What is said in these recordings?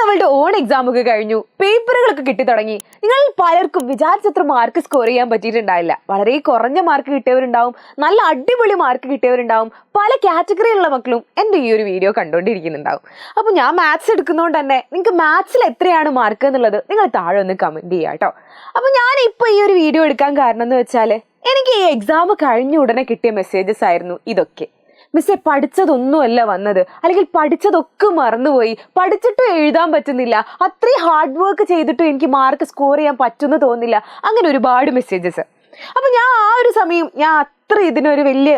നമ്മളുടെ on exam ഒക്കെ കഴിഞ്ഞു, പേപ്പറുകളൊക്കെ കിട്ടി തുടങ്ങി. നിങ്ങളിൽ പലർക്കും വിചാരിച്ചത്ര മാർക്ക് സ്കോർ ചെയ്യാൻ പറ്റിയിട്ടുണ്ടാവില്ല. വളരെ കുറഞ്ഞ മാർക്ക് കിട്ടിയവരുണ്ടാവും, നല്ല അടിപൊളി മാർക്ക് കിട്ടിയവരുണ്ടാവും. പല കാറ്റഗറിയിലുള്ള മക്കളും എൻ്റെ ഈ ഒരു വീഡിയോ കണ്ടുകൊണ്ടിരിക്കുന്നുണ്ടാവും. അപ്പോൾ ഞാൻ മാത്സ് എടുക്കുന്നതുകൊണ്ട് തന്നെ നിങ്ങൾക്ക് മാത്സിൽ എത്രയാണ് മാർക്ക് എന്നുള്ളത് നിങ്ങൾ താഴെ ഒന്ന് കമൻറ്റ് ചെയ്യുക കേട്ടോ. അപ്പോൾ ഞാൻ ഇപ്പോൾ ഈ ഒരു വീഡിയോ എടുക്കാൻ കാരണം എന്ന് വെച്ചാൽ എനിക്ക് ഈ എക്സാം കഴിഞ്ഞ ഉടനെ കിട്ടിയ മെസ്സേജസ് ആയിരുന്നു ഇതൊക്കെ. മിസ്സേ, പഠിച്ചതൊന്നുമല്ല വന്നത്, അല്ലെങ്കിൽ പഠിച്ചതൊക്കെ മറന്നുപോയി, പഠിച്ചിട്ടും എഴുതാൻ പറ്റുന്നില്ല, അത്രയും ഹാർഡ് വർക്ക് ചെയ്തിട്ടും എനിക്ക് മാർക്ക് സ്കോർ ചെയ്യാൻ പറ്റുമെന്ന് തോന്നുന്നില്ല, അങ്ങനെ ഒരുപാട് മെസ്സേജസ്. അപ്പം ഞാൻ ആ ഒരു സമയം അത്ര ഇതിനൊരു വലിയ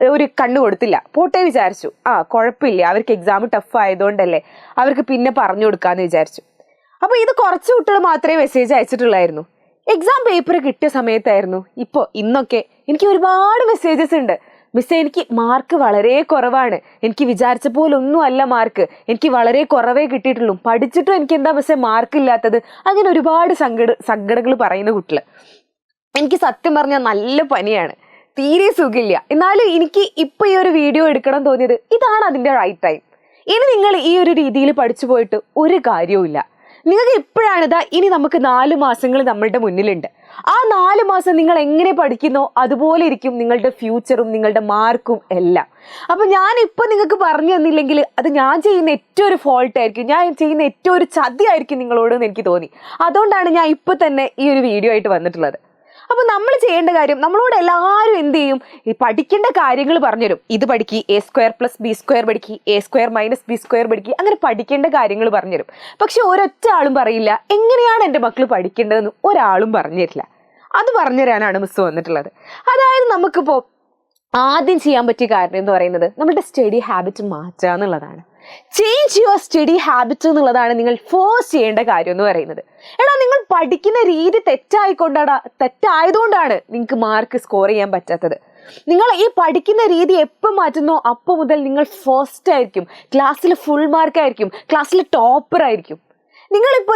ഒരു കണ്ണു കൊടുത്തില്ല, പോട്ടെ വിചാരിച്ചു. കുഴപ്പമില്ല, അവർക്ക് എക്സാം ടഫ് ആയതുകൊണ്ടല്ലേ, അവർക്ക് പിന്നെ പറഞ്ഞു കൊടുക്കാമെന്ന് വിചാരിച്ചു. അപ്പോൾ ഇത് കുറച്ച് കുട്ടികൾ മാത്രമേ മെസ്സേജ് അയച്ചിട്ടുള്ളായിരുന്നു. എക്സാം പേപ്പർ കിട്ടിയ സമയത്തായിരുന്നു ഇന്നൊക്കെ എനിക്ക് ഒരുപാട് മെസ്സേജസ് ഉണ്ട്. മിസ്സേ, എനിക്ക് മാർക്ക് വളരെ കുറവാണ്, എനിക്ക് വിചാരിച്ച പോലെ ഒന്നും അല്ല മാർക്ക്, എനിക്ക് വളരെ കുറവേ കിട്ടിയിട്ടുള്ളൂ, പഠിച്ചിട്ടും എനിക്ക് എന്താ മിസ്സേ മാർക്ക് ഇല്ലാത്തത്, അങ്ങനെ ഒരുപാട് സങ്കടങ്ങൾ പറയുന്ന കുട്ടികൾ. എനിക്ക് സത്യം പറഞ്ഞാൽ നല്ല പനിയാണ്, തീരെ സുഖമില്ല. എന്നാലും എനിക്ക് ഇപ്പോൾ ഈ ഒരു വീഡിയോ എടുക്കണം തോന്നിയത് ഇതാണ് അതിൻ്റെ റൈറ്റ് ടൈം. ഇനി നിങ്ങൾ ഈ ഒരു രീതിയിൽ പഠിച്ചു പോയിട്ട് ഒരു കാര്യവുമില്ല. നിങ്ങൾക്ക് ഇപ്പോഴാണ് ഇനി നമുക്ക് 4 മാസങ്ങൾ നമ്മളുടെ മുന്നിലുണ്ട്. ആ 4 മാസം നിങ്ങൾ എങ്ങനെ പഠിക്കുന്നോ അതുപോലെ ഇരിക്കും നിങ്ങളുടെ ഫ്യൂച്ചറും നിങ്ങളുടെ മാർക്കും എല്ലാം. അപ്പം ഞാനിപ്പോൾ നിങ്ങൾക്ക് പറഞ്ഞു തന്നില്ലെങ്കിൽ അത് ഞാൻ ചെയ്യുന്ന ഏറ്റവും ഒരു ഫോൾട്ട് ആയിരിക്കും, ഞാൻ ചെയ്യുന്ന ഏറ്റവും ഒരു ചതിയായിരിക്കും നിങ്ങളോടെന്ന് എനിക്ക് തോന്നി. അതുകൊണ്ടാണ് ഞാൻ ഇപ്പോൾ തന്നെ ഈ ഒരു വീഡിയോ ആയിട്ട് വന്നിട്ടുള്ളത്. അപ്പോൾ നമ്മൾ ചെയ്യേണ്ട കാര്യം, നമ്മളോട് എല്ലാവരും എന്ത് ചെയ്യും, ഈ പഠിക്കേണ്ട കാര്യങ്ങൾ പറഞ്ഞുതരും. ഇത് പഠിക്കുക, a² + b² പഠിക്കുക, a² - b² പഠിക്കുക, അങ്ങനെ പഠിക്കേണ്ട കാര്യങ്ങൾ പറഞ്ഞുതരും. പക്ഷെ ഒരൊറ്റ ആളും പറയില്ല എങ്ങനെയാണ് എൻ്റെ മക്കൾ പഠിക്കേണ്ടതെന്ന്, ഒരാളും പറഞ്ഞു തരില്ല. അത് പറഞ്ഞുതരാനാണ് മിസ് വന്നിട്ടുള്ളത്. അതായത് നമുക്കിപ്പോൾ ആദ്യം ചെയ്യാൻ പറ്റിയ കാര്യം എന്ന് പറയുന്നത് നമ്മുടെ സ്റ്റഡി ഹാബിറ്റ് മാറ്റുക എന്നുള്ളതാണ്. ചേഞ്ച് യുവർ സ്റ്റഡി ഹാബിറ്റ് എന്നുള്ളതാണ് നിങ്ങൾ ഫോഴ്സ് ചെയ്യേണ്ട കാര്യം എന്ന് പറയുന്നത്. നിങ്ങൾ പഠിക്കുന്ന രീതി തെറ്റായതുകൊണ്ടാണ് നിങ്ങൾക്ക് മാർക്ക് സ്കോർ ചെയ്യാൻ പറ്റാത്തത്. നിങ്ങൾ ഈ പഠിക്കുന്ന രീതി എപ്പോൾ മാറ്റുന്നോ അപ്പോൾ മുതൽ നിങ്ങൾ ഫസ്റ്റ് ആയിരിക്കും, ക്ലാസ്സിൽ ഫുൾ മാർക്കായിരിക്കും, ക്ലാസ്സിൽ ടോപ്പർ ആയിരിക്കും.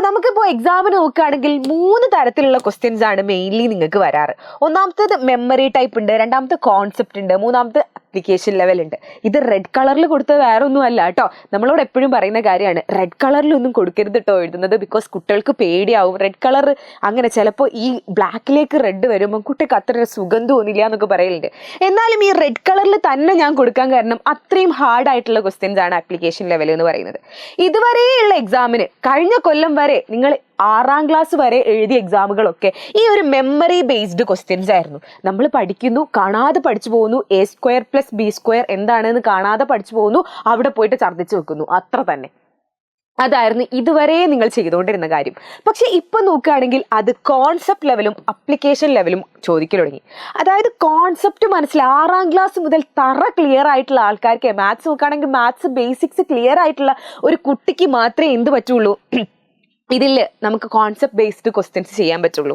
നമുക്കിപ്പോൾ എക്സാമിന് നോക്കുകയാണെങ്കിൽ 3 തരത്തിലുള്ള ക്വസ്റ്റ്യൻസ് ആണ് മെയിൻലി നിങ്ങൾക്ക് വരാറ്. ഒന്നാമത്തേത് മെമ്മറി ടൈപ്പ് ഉണ്ട്, രണ്ടാമത്തെ കോൺസെപ്റ്റ് ഉണ്ട്, മൂന്നാമത്തെ അപ്ലിക്കേഷൻ ലെവൽ ഉണ്ട്. ഇത് റെഡ് കളറിൽ കൊടുത്തത് വേറെ ഒന്നും അല്ല കേട്ടോ. നമ്മളോട് എപ്പോഴും പറയുന്ന കാര്യമാണ്, റെഡ് കളറിലൊന്നും കൊടുക്കരുത് കേട്ടോ എഴുതുന്നത്, ബിക്കോസ് കുട്ടികൾക്ക് പേടിയാവും. റെഡ് കളർ അങ്ങനെ ചിലപ്പോൾ ഈ ബ്ലാക്കിലേക്ക് റെഡ് വരുമ്പോൾ കുട്ടിക്ക് അത്ര സുഖം തോന്നില്ല എന്നൊക്കെ പറയലുണ്ട്. എന്നാലും ഈ റെഡ് കളറിൽ തന്നെ ഞാൻ കൊടുക്കാൻ കാരണം അത്രയും ഹാർഡ് ആയിട്ടുള്ള ക്വസ്റ്റ്യൻസ് ആണ് അപ്ലിക്കേഷൻ ലെവൽ എന്ന് പറയുന്നത്. ഇതുവരെയുള്ള എക്സാമിന് കഴിഞ്ഞ കൊല്ലം വരെ നിങ്ങൾ 6ാം ക്ലാസ് വരെ എഴുതിയ എക്സാമുകളൊക്കെ ഈ ഒരു മെമ്മറി ബേസ്ഡ് ക്വസ്റ്റ്യൻസ് ആയിരുന്നു. നമ്മൾ പഠിക്കുന്നു, കാണാതെ പഠിച്ചു പോകുന്നു, a² + b² എന്താണെന്ന് കാണാതെ പഠിച്ചു പോകുന്നു, അവിടെ പോയിട്ട് ഛർദ്ദിച്ചു വെക്കുന്നു, അത്ര തന്നെ. അതായിരുന്നു ഇതുവരെ നിങ്ങൾ ചെയ്തുകൊണ്ടിരുന്ന കാര്യം. പക്ഷെ ഇപ്പം നോക്കുകയാണെങ്കിൽ അത് കോൺസെപ്റ്റ് ലെവലും അപ്ലിക്കേഷൻ ലെവലും ചോദിക്കൽ തുടങ്ങി. അതായത് കോൺസെപ്റ്റ് 6ാം ക്ലാസ് മുതൽ തറ ക്ലിയർ ആയിട്ടുള്ള ആൾക്കാർക്ക്, മാത്സ് നോക്കുകയാണെങ്കിൽ മാത്സ് ബേസിക്സ് ക്ലിയർ ആയിട്ടുള്ള ഒരു കുട്ടിക്ക് മാത്രമേ എന്ത് പറ്റുള്ളൂ, ഇതിൽ നമുക്ക് കോൺസെപ്റ്റ് ബേസ്ഡ് ക്വസ്റ്റ്യൻസ് ചെയ്യാൻ പറ്റുള്ളൂ.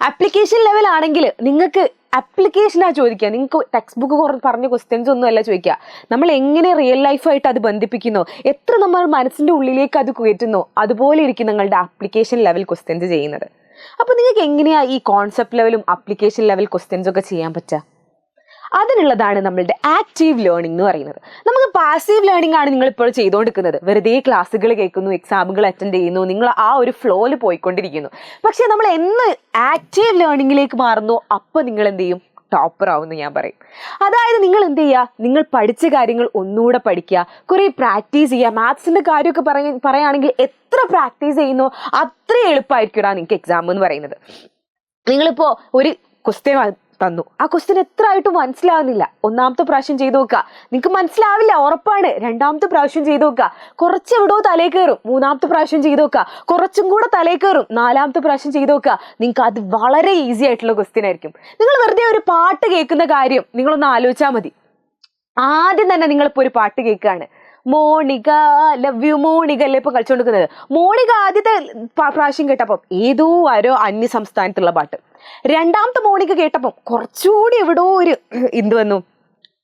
ആപ്ലിക്കേഷൻ ലെവൽ ആണെങ്കിൽ നിങ്ങൾക്ക് ആപ്ലിക്കേഷനാണ് ചോദിക്കുക, നിങ്ങൾക്ക് ടെക്സ്റ്റ് ബുക്ക് പറഞ്ഞ ക്വസ്റ്റ്യൻസ് ഒന്നും അല്ല ചോദിക്കുക. നമ്മൾ എങ്ങനെ റിയൽ ലൈഫായിട്ട് അത് ബന്ധിപ്പിക്കുന്നോ, എത്ര നമ്മൾ മനസ്സിൻ്റെ ഉള്ളിലേക്ക് അത് കയറ്റുന്നോ, അതുപോലെ ഇരിക്കും നിങ്ങളുടെ ആപ്ലിക്കേഷൻ ലെവൽ ക്വസ്റ്റ്യൻസ് ചെയ്യുന്നത്. അപ്പോൾ നിങ്ങൾക്ക് എങ്ങനെയാണ് ഈ കോൺസെപ്റ്റ് ലെവലും ആപ്ലിക്കേഷൻ ലെവൽ ക്വസ്റ്റ്യൻസ് ഒക്കെ ചെയ്യാൻ പറ്റുക? അതിനുള്ളതാണ് നമ്മളുടെ ആക്റ്റീവ് ലേണിംഗ് എന്ന് പറയുന്നത്. നമുക്ക് പാസീവ് ലേണിംഗ് ആണ് നിങ്ങളിപ്പോൾ ചെയ്തുകൊണ്ടിരിക്കുന്നത്. വെറുതെ ക്ലാസ്സുകൾ കേൾക്കുന്നു, എക്സാമുകൾ അറ്റൻഡ് ചെയ്യുന്നു, നിങ്ങൾ ആ ഒരു ഫ്ലോയിൽ പോയിക്കൊണ്ടിരിക്കുന്നു. പക്ഷേ നമ്മൾ എന്ന് ആക്റ്റീവ് ലേണിങ്ങിലേക്ക് മാറുന്നു അപ്പോൾ നിങ്ങൾ എന്ത് ചെയ്യും, ടോപ്പർ ആവുമെന്ന് ഞാൻ പറയും. അതായത് നിങ്ങൾ എന്ത് ചെയ്യുക, നിങ്ങൾ പഠിച്ച കാര്യങ്ങൾ ഒന്നുകൂടെ പഠിക്കുക, കുറേ പ്രാക്ടീസ് ചെയ്യുക. മാത്സിൻ്റെ കാര്യമൊക്കെ പറയുകയാണെങ്കിൽ എത്ര പ്രാക്ടീസ് ചെയ്യുന്നോ അത്ര എളുപ്പമായിരിക്കും നിങ്ങൾക്ക് എക്സാം എന്ന് പറയുന്നത്. നിങ്ങളിപ്പോൾ ഒരു ക്വസ്റ്റ്യൻ തന്നു, ആ ക്വസ്റ്റ്യൻ എത്ര ആയിട്ടും മനസ്സിലാവുന്നില്ല, 1ാമത്തെ പ്രാവശ്യം ചെയ്ത് നോക്കുക, നിങ്ങൾക്ക് മനസ്സിലാവില്ല ഉറപ്പാണ്. 2ാമത്തെ പ്രാവശ്യം ചെയ്ത് നോക്കുക, കുറച്ച് എവിടെയോ തലേ കയറും. 3ാമത്തെ പ്രാവശ്യം ചെയ്ത് നോക്കുക, കുറച്ചും കൂടെ തലേ കയറും. 4ാമത്തെ പ്രാവശ്യം ചെയ്ത് നോക്കുക, നിങ്ങൾക്ക് അത് വളരെ ഈസി ആയിട്ടുള്ള ക്വസ്റ്റ്യൻ ആയിരിക്കും. നിങ്ങൾ വെറുതെ ഒരു പാട്ട് കേൾക്കുന്ന കാര്യം നിങ്ങളൊന്ന് ആലോചിച്ചാൽ മതി. ആദ്യം തന്നെ നിങ്ങളിപ്പോൾ ഒരു പാട്ട് കേൾക്കുകയാണ്, മോണിക ലവ് യു മോണിക അല്ലേ ഇപ്പൊ കളിച്ചുകൊണ്ടിരിക്കുന്നത്. മോണിക ആദ്യത്തെ പ്രാവശ്യം കേട്ടപ്പം ഏതോ ആരോ അന്യ സംസ്ഥാനത്തുള്ള പാട്ട്. 2ാമത്തെ മോണിക കേട്ടപ്പം കുറച്ചുകൂടി എവിടോ ഒരു വന്നു,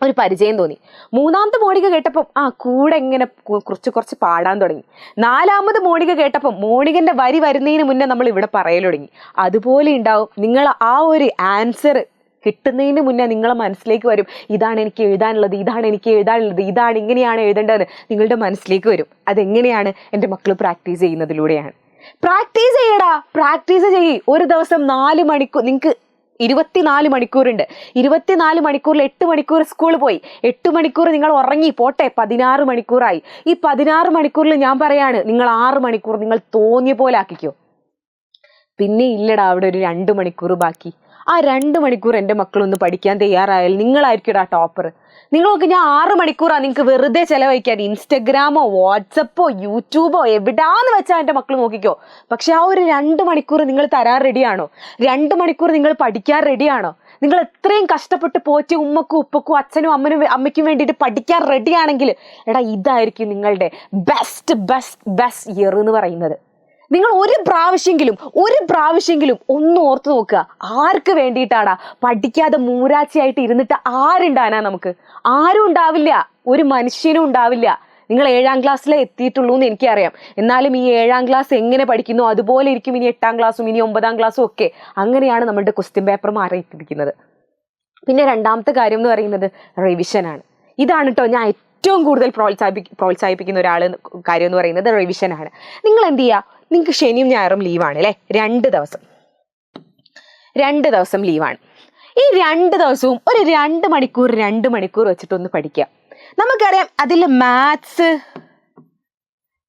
ഒരു പരിചയം തോന്നി. 3ാമത്തെ മോണിക കേട്ടപ്പം കൂടെ ഇങ്ങനെ കുറച്ച് പാടാൻ തുടങ്ങി. 4ാമത് മോണിക കേട്ടപ്പം മോണികന്റെ വരി വരുന്നതിന് മുന്നേ നമ്മൾ ഇവിടെ പറയൽ തുടങ്ങി. അതുപോലെ ഉണ്ടാവും നിങ്ങൾ ആ ഒരു ആൻസർ കിട്ടുന്നതിന് മുന്നേ നിങ്ങളെ മനസ്സിലേക്ക് വരും, ഇതാണ് എനിക്ക് എഴുതാനുള്ളത്, ഇതാണ് എനിക്ക് എഴുതാനുള്ളത്, ഇതാണ് ഇങ്ങനെയാണ് എഴുതേണ്ടത് നിങ്ങളുടെ മനസ്സിലേക്ക് വരും. അതെങ്ങനെയാണ്? എൻ്റെ മക്കൾ പ്രാക്ടീസ് ചെയ്യുന്നതിലൂടെയാണ്. പ്രാക്ടീസ് ചെയ്യടാ, പ്രാക്ടീസ് ചെയ്യ്. ഒരു ദിവസം 4 മണിക്കൂർ, നിങ്ങൾക്ക് 24 മണിക്കൂറുണ്ട്. 24 മണിക്കൂറിൽ 8 മണിക്കൂർ സ്കൂളിൽ പോയി, 8 മണിക്കൂർ നിങ്ങൾ ഉറങ്ങി പോട്ടെ, 16 മണിക്കൂറായി. ഈ 16 മണിക്കൂറിൽ ഞാൻ പറയാണ്, നിങ്ങൾ 6 മണിക്കൂർ നിങ്ങൾ തോന്നിയ പോലെ ആക്കിക്കോ. പിന്നെ ഇല്ലടാ അവിടെ ഒരു 2 മണിക്കൂർ ബാക്കി. ആ 2 മണിക്കൂർ എൻ്റെ മക്കളൊന്ന് പഠിക്കാൻ തയ്യാറായാൽ നിങ്ങളായിരിക്കും ആ ടോപ്പർ. നിങ്ങൾക്ക് ഞാൻ 6 മണിക്കൂറാണ് നിങ്ങൾക്ക് വെറുതെ ചെലവഴിക്കാൻ. ഇൻസ്റ്റഗ്രാമോ വാട്സപ്പോ യൂട്യൂബോ എവിടാന്ന് വെച്ചാൽ എൻ്റെ മക്കൾ നോക്കിക്കോ. പക്ഷെ ആ ഒരു 2 മണിക്കൂർ നിങ്ങൾ തരാൻ റെഡിയാണോ? 2 മണിക്കൂർ നിങ്ങൾ പഠിക്കാൻ റെഡിയാണോ? നിങ്ങൾ എത്രയും കഷ്ടപ്പെട്ട് പോറ്റി ഉമ്മക്കും ഉപ്പക്കും അച്ഛനും അമ്മയ്ക്കും വേണ്ടിയിട്ട് പഠിക്കാൻ റെഡിയാണെങ്കിൽ എടാ ഇതായിരിക്കും നിങ്ങളുടെ ബെസ്റ്റ് ഇയർ എന്ന് പറയുന്നത്. നിങ്ങൾ ഒരു പ്രാവശ്യെങ്കിലും ഒന്ന് ഓർത്ത് നോക്കുക, ആർക്ക് വേണ്ടിയിട്ടാടാ? പഠിക്കാതെ മൂരാച്ചിയായിട്ട് ഇരുന്നിട്ട് ആരുണ്ടാനാ? നമുക്ക് ആരും ഉണ്ടാവില്ല, ഒരു മനുഷ്യനും ഉണ്ടാവില്ല. നിങ്ങൾ 7ാം ക്ലാസ്സിലേ എത്തിയിട്ടുള്ളൂ എന്ന് എനിക്കറിയാം. എന്നാലും ഈ 7ാം ക്ലാസ് എങ്ങനെ പഠിക്കുന്നു അതുപോലെ ഇരിക്കും ഇനി 8ാം ക്ലാസ്സും ഇനി 9ാം ക്ലാസ്സും ഒക്കെ. അങ്ങനെയാണ് നമ്മുടെ ക്വസ്റ്റ്യൻ പേപ്പർ മാറിയിട്ടിരിക്കുന്നത്. പിന്നെ രണ്ടാമത്തെ കാര്യം എന്ന് പറയുന്നത് റിവിഷനാണ്. ഇതാണ് കേട്ടോ ഞാൻ ഏറ്റവും കൂടുതൽ പ്രോത്സാഹിപ്പിക്കുന്ന കാര്യം എന്ന് പറയുന്നത് റിവിഷനാണ്. നിങ്ങൾ എന്ത് ചെയ്യുക? നിങ്ങൾക്ക് ശനിയും ഞായറും ലീവാണ് അല്ലേ? 2 ദിവസം ലീവാണ്. ഈ 2 ദിവസവും ഒരു 2 മണിക്കൂർ വെച്ചിട്ടൊന്ന് പഠിക്കുക. നമുക്കറിയാം അതിൽ മാത്സ്,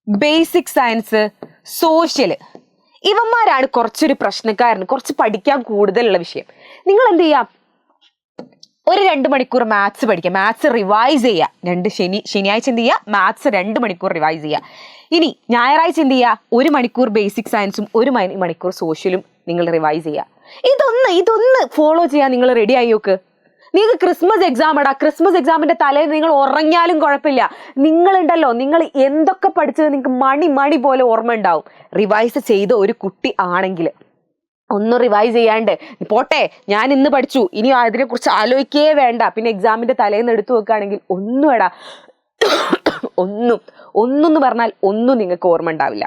ബേസിക് സയൻസ്, സോഷ്യൽ ഇവന്മാരാണ് കുറച്ചൊരു പ്രശ്നക്കാരന്, കുറച്ച് പഠിക്കാൻ കൂടുതലുള്ള വിഷയം. നിങ്ങൾ എന്ത് ചെയ്യുക? ഒരു 2 മണിക്കൂർ മാത്സ് പഠിക്കുക, മാത്സ് റിവൈസ് ചെയ്യുക. ശനിയാഴ്ച എന്ത് ചെയ്യുക? മാത്സ് 2 മണിക്കൂർ റിവൈസ് ചെയ്യുക. ഇനി ഞായറാഴ്ച എന്ത് ചെയ്യുക? 1 മണിക്കൂർ ബേസിക് സയൻസും 1 മണിക്കൂർ സോഷ്യലും നിങ്ങൾ റിവൈസ് ചെയ്യുക. ഇതൊന്ന് ഫോളോ ചെയ്യാൻ നിങ്ങൾ റെഡി ആയി നോക്ക്. നിങ്ങൾക്ക് ക്രിസ്മസ് എക്സാം ഇടാ, ക്രിസ്മസ് എക്സാമിന്റെ തലേന്ന് നിങ്ങൾ ഉറങ്ങിയാലും കുഴപ്പമില്ല. നിങ്ങളുണ്ടല്ലോ, നിങ്ങൾ എന്തൊക്കെ പഠിച്ചത് നിങ്ങൾക്ക് മണി പോലെ ഓർമ്മ ഉണ്ടാവും. റിവൈസ് ചെയ്ത ഒരു കുട്ടി ആണെങ്കിൽ ഒന്നും റിവൈസ് ചെയ്യാണ്ട് പോട്ടെ, ഞാൻ ഇന്ന് പഠിച്ചു ഇനി അതിനെക്കുറിച്ച് ആലോചിക്കേ വേണ്ട, പിന്നെ എക്സാമിന്റെ തലേന്ന് എടുത്തു വെക്കുകയാണെങ്കിൽ ഒന്നും എടാ ഒന്നെന്ന് പറഞ്ഞാൽ ഒന്നും നിങ്ങൾക്ക് ഓർമ്മ ഉണ്ടാവില്ല.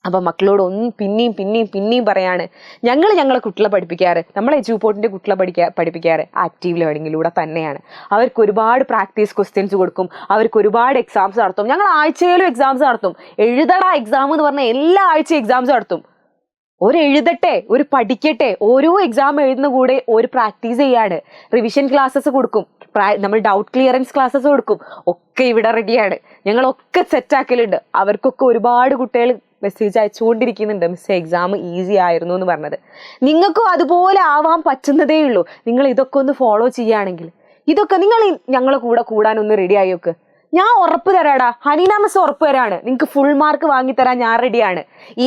അപ്പം മക്കളോട് പിന്നെയും പറയാണ്, ഞങ്ങളെ കുട്ടികളെ പഠിപ്പിക്കാറ്, നമ്മളെ എജ്യൂപോർട്ടിൻ്റെ കുട്ടികളെ പഠിപ്പിക്കാറ് ആക്റ്റീവ് ലേണിങ്ങിലൂടെ തന്നെയാണ്. അവർക്ക് ഒരുപാട് പ്രാക്ടീസ് ക്വസ്റ്റ്യൻസ് കൊടുക്കും, അവർക്ക് ഒരുപാട് എക്സാംസ് നടത്തും. ഞങ്ങൾ ആഴ്ചയിലും എക്സാംസ് നടത്തും. എഴുതടാ എക്സാം എന്ന് പറഞ്ഞാൽ എല്ലാ ആഴ്ചയും എക്സാംസ് നടത്തും. എഴുതട്ടെ, പഠിക്കട്ടെ. ഓരോ എക്സാം എഴുതുന്ന കൂടെ ഒരു പ്രാക്ടീസ് ചെയ്യാണ്. റിവിഷൻ ക്ലാസ്സസ് കൊടുക്കും, നമ്മൾ ഡൗട്ട് ക്ലിയറൻസ് ക്ലാസ്സസ് കൊടുക്കും. ഒക്കെ ഇവിടെ റെഡിയാണ്, ഞങ്ങളൊക്കെ സെറ്റാക്കലുണ്ട്. അവർക്കൊക്കെ ഒരുപാട് കുട്ടികൾ മെസ്സേജ് അയച്ചുകൊണ്ടിരിക്കുന്നുണ്ട്, മിസ് എക്സാം ഈസി ആയിരുന്നു എന്ന് പറഞ്ഞത്. നിങ്ങൾക്കും അതുപോലെ ആവാൻ പറ്റുന്നതേ ഉള്ളൂ. നിങ്ങൾ ഇതൊക്കെ ഒന്ന് ഫോളോ ചെയ്യുകയാണെങ്കിൽ. ഇതൊക്കെ നിങ്ങൾ ഞങ്ങളെ കൂടെ കൂടാനൊന്ന് റെഡി ആയി നോക്ക്. ഞാൻ ഉറപ്പ് തരാടാ, ഹനീന മിസ് ഉറപ്പ് തരാണ്, നിങ്ങൾക്ക് ഫുൾ മാർക്ക് വാങ്ങിത്തരാൻ ഞാൻ റെഡിയാണ്.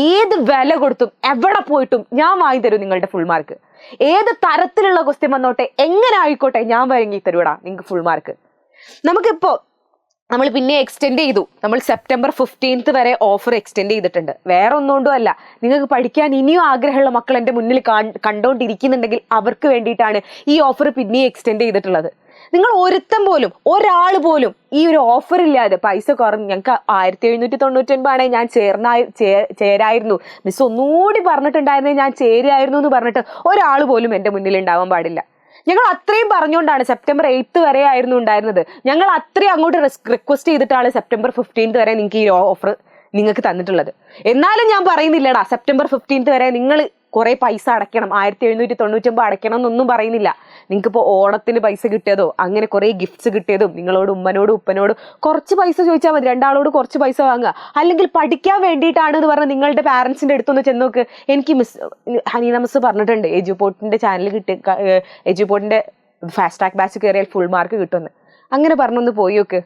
ഏത് വില കൊടുത്തും എവിടെ പോയിട്ടും ഞാൻ വാങ്ങിത്തരും നിങ്ങളുടെ ഫുൾ മാർക്ക്. ഏത് തരത്തിലുള്ള ക്വസ്റ്റ്യൻ വന്നോട്ടെ, എങ്ങനെ ആയിക്കോട്ടെ, ഞാൻ വാങ്ങി തരൂടാ നിങ്ങൾക്ക് ഫുൾ മാർക്ക്. നമ്മൾ പിന്നെ എക്സ്റ്റെൻഡ് ചെയ്തു. നമ്മൾ സെപ്റ്റംബർ 15 വരെ ഓഫർ എക്സ്റ്റെൻഡ് ചെയ്തിട്ടുണ്ട്. വേറെ ഒന്നുകൊണ്ടും അല്ല, നിങ്ങൾക്ക് പഠിക്കാൻ ഇനിയും ആഗ്രഹമുള്ള മക്കൾ എൻ്റെ മുന്നിൽ കണ്ടുകൊണ്ടിരിക്കുന്നുണ്ടെങ്കിൽ അവർക്ക് വേണ്ടിയിട്ടാണ് ഈ ഓഫർ പിന്നെയും എക്സ്റ്റെൻഡ് ചെയ്തിട്ടുള്ളത്. നിങ്ങൾ ഒരാൾ പോലും ഈ ഒരു ഓഫർ ഇല്ലാതെ പൈസ കുറഞ്ഞ് ഞങ്ങൾക്ക് 1799 ആണെങ്കിൽ ഞാൻ ചേരായിരുന്നു, മിസ് ഒന്നുകൂടി പറഞ്ഞിട്ടുണ്ടായിരുന്നേ ഞാൻ ചേരായിരുന്നു എന്ന് പറഞ്ഞിട്ട് ഒരാൾ പോലും എൻ്റെ മുന്നിൽ ഉണ്ടാവാൻ പാടില്ല. ഞങ്ങൾ അത്രയും പറഞ്ഞുകൊണ്ടാണ് സെപ്റ്റംബർ 8 വരെ ആയിരുന്നു ഉണ്ടായിരുന്നത്. ഞങ്ങൾ അത്രയും അങ്ങോട്ട് റിക്വസ്റ്റ് ചെയ്തിട്ടാണ് സെപ്റ്റംബർ 15 വരെ നിങ്ങൾക്ക് ഈ ഓഫർ നിങ്ങൾക്ക് തന്നിട്ടുള്ളത്. എന്നാലും ഞാൻ പറയുന്നില്ലടാ, സെപ്റ്റംബർ 15 വരെ നിങ്ങൾ കുറെ പൈസ അടയ്ക്കണം, 1799 അടയ്ക്കണം എന്നൊന്നും പറയുന്നില്ല. നിങ്ങൾക്കിപ്പോൾ ഓണത്തിന് പൈസ കിട്ടിയതോ അങ്ങനെ കുറെ ഗിഫ്റ്റ്സ് കിട്ടിയതും നിങ്ങളോട് ഉമ്മനോടും ഉപ്പനോടും കുറച്ച് പൈസ ചോദിച്ചാൽ മതി, രണ്ടാളോട് കുറച്ച് പൈസ വാങ്ങുക. അല്ലെങ്കിൽ പഠിക്കാൻ വേണ്ടിയിട്ടാണ് എന്ന് പറഞ്ഞാൽ നിങ്ങളുടെ പാരൻസിൻ്റെ അടുത്തൊന്ന് ചെന്ന് നോക്ക്. എനിക്ക് ഹനീന മിസ് പറഞ്ഞിട്ടുണ്ട് എജ്യൂപോർട്ടിൻ്റെ ചാനൽ എജ്യൂപോർട്ടിൻ്റെ ഫാസ്റ്റ് ട്രാക്ക് ബാച്ച് കയറിയാൽ ഫുൾ മാർക്ക് കിട്ടുമെന്ന്. അങ്ങനെ പറഞ്ഞൊന്ന് പോയി നോക്ക്.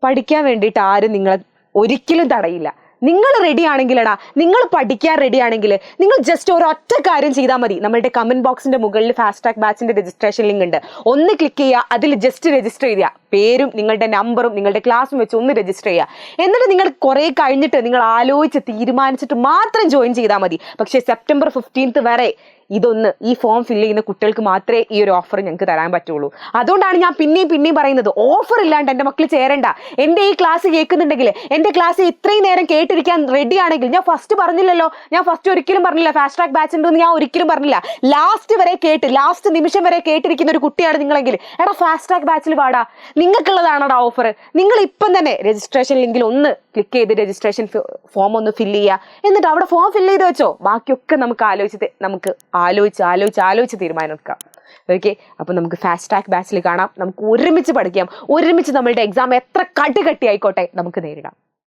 പഠിക്കാൻ വേണ്ടിയിട്ട് ആരും നിങ്ങളെ ഒരിക്കലും തടയില്ല. നിങ്ങൾ റെഡി ആണെങ്കിലടാ, നിങ്ങൾ പഠിക്കാൻ റെഡി ആണെങ്കിൽ നിങ്ങൾ ജസ്റ്റ് ഒരൊറ്റ കാര്യം ചെയ്താൽ മതി. നമ്മളുടെ കമന്റ് ബോക്സിന്റെ മുകളിൽ ഫാസ്റ്റ് ട്രാക്ക് ബാച്ചിന്റെ രജിസ്ട്രേഷൻ ലിങ്ക് ഉണ്ട്, ഒന്ന് ക്ലിക്ക് ചെയ്യുക. അതിൽ ജസ്റ്റ് രജിസ്റ്റർ ചെയ്യുക, പേരും നിങ്ങളുടെ നമ്പറും നിങ്ങളുടെ ക്ലാസ്സും വെച്ച് ഒന്ന് രജിസ്റ്റർ ചെയ്യുക. എന്നിട്ട് നിങ്ങൾ കുറെ കഴിഞ്ഞിട്ട് നിങ്ങൾ ആലോചിച്ച് തീരുമാനിച്ചിട്ട് മാത്രം ജോയിൻ ചെയ്താൽ മതി. പക്ഷേ സെപ്റ്റംബർ 15 വരെ ഇതൊന്ന് ഈ ഫോം ഫില്ല് ചെയ്യുന്ന കുട്ടികൾക്ക് മാത്രമേ ഈ ഒരു ഓഫർ ഞങ്ങൾക്ക് തരാൻ പറ്റുള്ളൂ. അതുകൊണ്ടാണ് ഞാൻ പിന്നെയും പറയുന്നത്, ഓഫർ ഇല്ലാണ്ട് എൻ്റെ മക്കൾ ചേരണ്ട. എൻ്റെ ഈ ക്ലാസ് കേൾക്കുന്നുണ്ടെങ്കിൽ, എൻ്റെ ക്ലാസ് ഇത്രയും നേരം കേട്ടിരിക്കാൻ റെഡി ആണെങ്കിൽ, ഞാൻ ഫസ്റ്റ് പറഞ്ഞില്ലല്ലോ, ഞാൻ ഫസ്റ്റ് ഒരിക്കലും പറഞ്ഞില്ല ഫാസ്റ്റ് ട്രാക്ക് ബാച്ച് ഉണ്ടെന്ന് ഞാൻ ഒരിക്കലും പറഞ്ഞില്ല. ലാസ്റ്റ് നിമിഷം വരെ കേട്ടിരിക്കുന്ന ഒരു കുട്ടിയാണ് നിങ്ങളെങ്കിൽ, എടാ ഫാസ്റ്റ് ട്രാക്ക് ബാച്ചിൽ പാടാ, നിങ്ങൾക്കുള്ളതാണോടാ ഓഫർ. നിങ്ങൾ ഇപ്പം തന്നെ രജിസ്ട്രേഷൻ ലിങ്കിൽ ഒന്ന് ക്ലിക്ക് ചെയ്ത് രജിസ്ട്രേഷൻ ഫോം ഒന്ന് ഫില്ല് ചെയ്യുക. എന്നിട്ട് അവിടെ ഫോം ഫില്ല് ചെയ്ത് വെച്ചോ. ബാക്കിയൊക്കെ നമുക്ക് ആലോചിച്ച് തീരുമാനം എടുക്കാം. ഓക്കെ, അപ്പം നമുക്ക് ഫാസ്റ്റ് ട്രാക്ക് ബാച്ചിൽ കാണാം. നമുക്ക് ഒരുമിച്ച് പഠിക്കാം, ഒരുമിച്ച് നമ്മളുടെ എക്സാം എത്ര കട്ടി ആയിക്കോട്ടെ നമുക്ക് നേരിടാം.